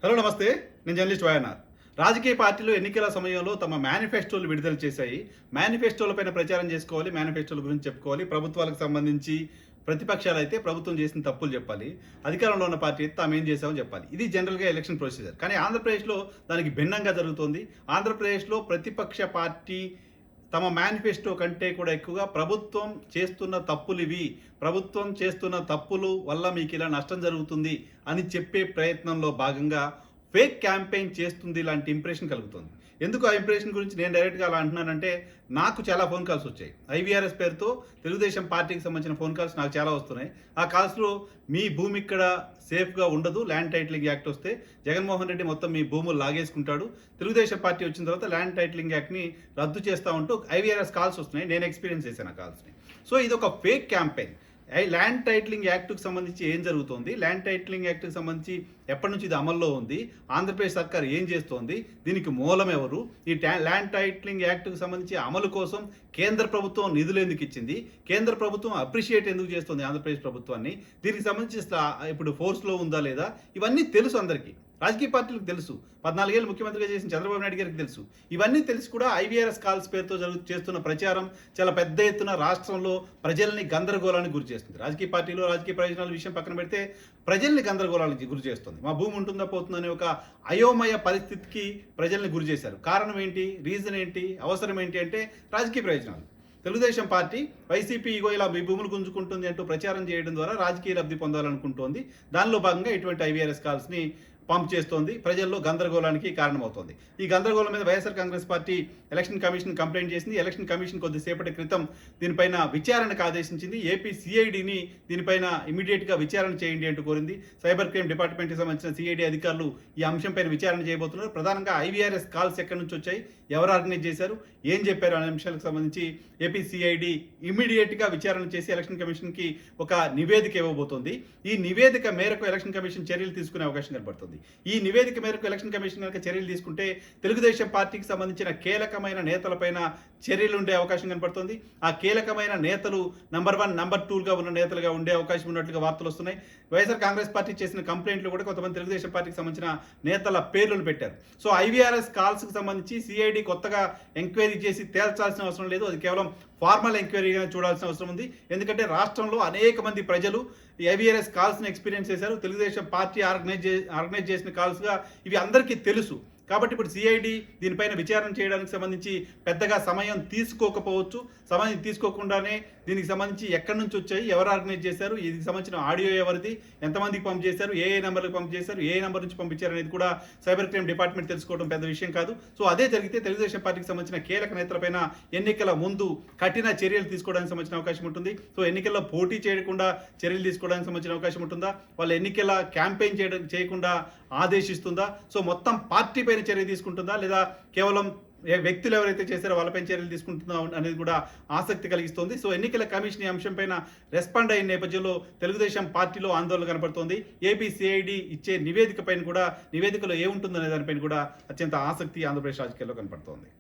Hello నమస్తే. నేను journalist YNR. రాజకీయ పార్టీలు ఎన్నికల సమయంలో తమ మేనిఫెస్టోలు విడుదల చేశాయి. మేనిఫెస్టోలపైన ప్రచారం చేసుకోవాలి, మేనిఫెస్టోల గురించి చెప్పుకోవాలి. ప్రభుత్వాలకు సంబంధించి ప్రతిపక్షాలైతే ప్రభుత్వం చేసిన తప్పులు చెప్పాలి, అధికారంలో ఉన్న పార్టీ అయితే తాము ఏం చేశామని చెప్పాలి. ఇది జనరల్గా ఎలక్షన్ ప్రొసీజర్. కానీ ఆంధ్రప్రదేశ్లో దానికి భిన్నంగా జరుగుతోంది. ఆంధ్రప్రదేశ్లో ప్రతిపక్ష పార్టీ తమ మేనిఫెస్టో కంటే కూడా ఎక్కువగా ప్రభుత్వం చేస్తున్న తప్పులు ఇవి, ప్రభుత్వం చేస్తున్న తప్పులు వల్ల మీకు ఇలా నష్టం జరుగుతుంది అని చెప్పే ప్రయత్నంలో భాగంగా ఫేక్ క్యాంపెయిన్ చేస్తుంది లాంటి ఇంప్రెషన్ కలుగుతుంది. ఎందుకు ఆ ఇంప్రెషన్ గురించి నేను డైరెక్ట్గా అలా అంటున్నానంటే, నాకు చాలా ఫోన్ కాల్స్ వచ్చాయి. ఐవీఆర్ఎస్ పేరుతో తెలుగుదేశం పార్టీకి సంబంధించిన ఫోన్ కాల్స్ నాకు చాలా వస్తున్నాయి. ఆ కాల్స్లో మీ భూమి ఇక్కడ సేఫ్గా ఉండదు, ల్యాండ్ టైటిలింగ్ యాక్ట్ వస్తే జగన్మోహన్ రెడ్డి మొత్తం మీ భూములు లాగేసుకుంటాడు, తెలుగుదేశం పార్టీ వచ్చిన తర్వాత ల్యాండ్ టైటిలింగ్ యాక్ట్ని రద్దు చేస్తూ ఉంటూ ఐవీఆర్ఎస్ కాల్స్ వస్తున్నాయి. నేను ఎక్స్పీరియన్స్ చేశాను ఆ కాల్స్ని. సో ఇది ఒక ఫేక్ క్యాంపెయిన్. ల్యాండ్ టైటిలింగ్ యాక్ట్కి సంబంధించి ఏం జరుగుతోంది, ల్యాండ్ టైటిలింగ్ యాక్ట్కి సంబంధించి ఎప్పటి నుంచి ఇది అమల్లో ఉంది, ఆంధ్రప్రదేశ్ సర్కార్ ఏం చేస్తోంది, దీనికి మూలం ఎవరు, ఈ ల్యాండ్ టైటిలింగ్ యాక్ట్కి సంబంధించి అమలు కోసం కేంద్ర ప్రభుత్వం నిధులు ఎందుకు ఇచ్చింది, కేంద్ర ప్రభుత్వం అప్రిషియేట్ ఎందుకు చేస్తుంది ఆంధ్రప్రదేశ్ ప్రభుత్వాన్ని, దీనికి సంబంధించి ఇప్పుడు ఫోర్స్లో ఉందా లేదా, ఇవన్నీ తెలుసు అందరికీ. రాజకీయ పార్టీలకు తెలుసు, 14 ఏళ్ళు ముఖ్యమంత్రిగా చేసిన చంద్రబాబు నాయుడు గారికి తెలుసు. ఇవన్నీ తెలిసి కూడా ఐవీఆర్ఎస్ కాల్స్ పేరుతో చేస్తున్న ప్రచారం చాలా పెద్ద ఎత్తున రాష్ట్రంలో ప్రజల్ని గందరగోళానికి గురి చేస్తుంది. రాజకీయ పార్టీలు రాజకీయ ప్రయోజనాల విషయం పక్కన పెడితే ప్రజల్ని గందరగోళానికి గురి చేస్తుంది. మా భూమి ఉంటుందా పోతుందనే ఒక అయోమయ పరిస్థితికి ప్రజల్ని గురి చేశారు. కారణం ఏంటి, రీజన్ ఏంటి, అవసరం ఏంటి అంటే రాజకీయ ప్రయోజనాలు. తెలుగుదేశం పార్టీ వైసీపీ ఇగో ఇలా మీ భూములు గుంజుకుంటుంది అంటూ ప్రచారం చేయడం ద్వారా రాజకీయ లబ్ధి పొందాలనుకుంటోంది. దానిలో భాగంగా ఇటువంటి ఐవీఆర్ఎస్ కాల్స్ని పంప్ చేస్తోంది, ప్రజల్లో గందరగోళానికి కారణమవుతోంది. ఈ గందరగోళం మీద YSR Congress party election commission complaint చేసింది. ఎలక్షన్ కమిషన్ కొద్దిసేపటి క్రితం దీనిపైన విచారణకు ఆదేశించింది. ఏపీ సిఐడిని దీనిపైన ఇమీడియట్గా విచారణ చేయండి అంటూ కోరింది. సైబర్ క్రైమ్ డిపార్ట్మెంట్కి సంబంధించిన సిఐడి అధికారులు ఈ అంశంపైన విచారణ చేయబోతున్నారు. ప్రధానంగా ఐవీఆర్ఎస్ కాల్స్ ఎక్కడి నుంచి వచ్చాయి, ఎవరు ఆర్గనైజ్ చేశారు, ఏం చెప్పారు అనే అంశాలకు సంబంధించి ఏపీ సిఐడి ఇమీడియట్గా విచారణ చేసి ఎలక్షన్ కమిషన్కి ఒక నివేదిక ఇవ్వబోతోంది. ఈ నివేదిక మేరకు ఎలక్షన్ కమిషన్ చర్యలు తీసుకునే అవకాశం కనబడుతుంది. ఈ నివేదిక మేరకు ఎలక్షన్ కమిషన్ కనుక చర్యలు తీసుకుంటే తెలుగుదేశం పార్టీకి సంబంధించిన కీలకమైన నేతలపైన చర్యలు ఉండే అవకాశం కనపడుతుంది. ఆ కీలకమైన నేతలు నంబర్ 1, నంబర్ 2గా ఉన్న నేతలుగా ఉండే అవకాశం ఉన్నట్లుగా వార్తలు వస్తున్నాయి. వైఎస్ఆర్ కాంగ్రెస్ పార్టీ చేసిన కంప్లైంట్లు కూడా కొంతమంది తెలుగుదేశం పార్టీకి సంబంధించిన నేతల పేర్లను పెట్టారు. సో ఐవీఆర్ఎస్ కాల్స్కి సంబంధించి సిఐడి కొత్తగా ఎంక్వైరీ చేసి తేల్చాల్సిన అవసరం లేదు. అది కేవలం ఫార్మల్ ఎంక్వైరీగా చూడాల్సిన అవసరం ఉంది. ఎందుకంటే రాష్ట్రంలో అనేక మంది ప్రజలు ఈ ఐవీఆర్ఎస్ కాల్స్ని ఎక్స్పీరియన్స్ చేశారు. తెలుగుదేశం పార్టీ ఆర్గనైజ్ చేసిన కాల్స్గా ఇవి అందరికీ తెలుసు. కాబట్టి ఇప్పుడు సిఐడి దీనిపైన విచారణ చేయడానికి సంబంధించి పెద్దగా సమయం తీసుకోకపోవచ్చు. సమయం తీసుకోకుండానే దీనికి సంబంధించి ఎక్కడి నుంచి వచ్చాయి, ఎవరు ఆర్గనైజ్ చేశారు, దీనికి సంబంధించిన ఆడియో ఎవరిది, ఎంతమందికి పంప్ చేశారు, ఏ నెంబర్కి పంప్ చేశారు, ఏ నెంబర్ నుంచి పంపించారు అనేది కూడా సైబర్ క్రైమ్ డిపార్ట్మెంట్ తెలుసుకోవడం పెద్ద విషయం కాదు. సో అదే జరిగితే తెలుగుదేశం పార్టీకి సంబంధించిన కీలక నేతలపైన ఎన్నికల ముందు కఠిన చర్యలు తీసుకోవడానికి సంబంధించిన అవకాశం ఉంటుంది. సో ఎన్నికల్లో పోటీ చేయకుండా చర్యలు తీసుకోవడానికి సంబంధించిన అవకాశం ఉంటుందా, వాళ్ళ ఎన్నికల క్యాంపెయిన్ చేయకుండా ఆదేశిస్తుందా, సో మొత్తం పార్టీ పైన చర్య తీసుకుంటుందా, లేదా కేవలం వ్యక్తులు ఎవరైతే చేశారో వాళ్ళపైన చర్యలు తీసుకుంటుందా అనేది కూడా ఆసక్తి కలిగిస్తుంది. సో ఎన్నికల కమిషన్ ఈ అంశంపైన రెస్పాండ్ అయిన నేపథ్యంలో తెలుగుదేశం పార్టీలో ఆందోళన కనపడుతోంది. ఏపీ సిఐడి ఇచ్చే నివేదిక పైన కూడా, నివేదికలో ఏముంటుందనే దానిపైన కూడా అత్యంత ఆసక్తి ఆంధ్రప్రదేశ్ రాజకీయాల్లో కనపడుతోంది.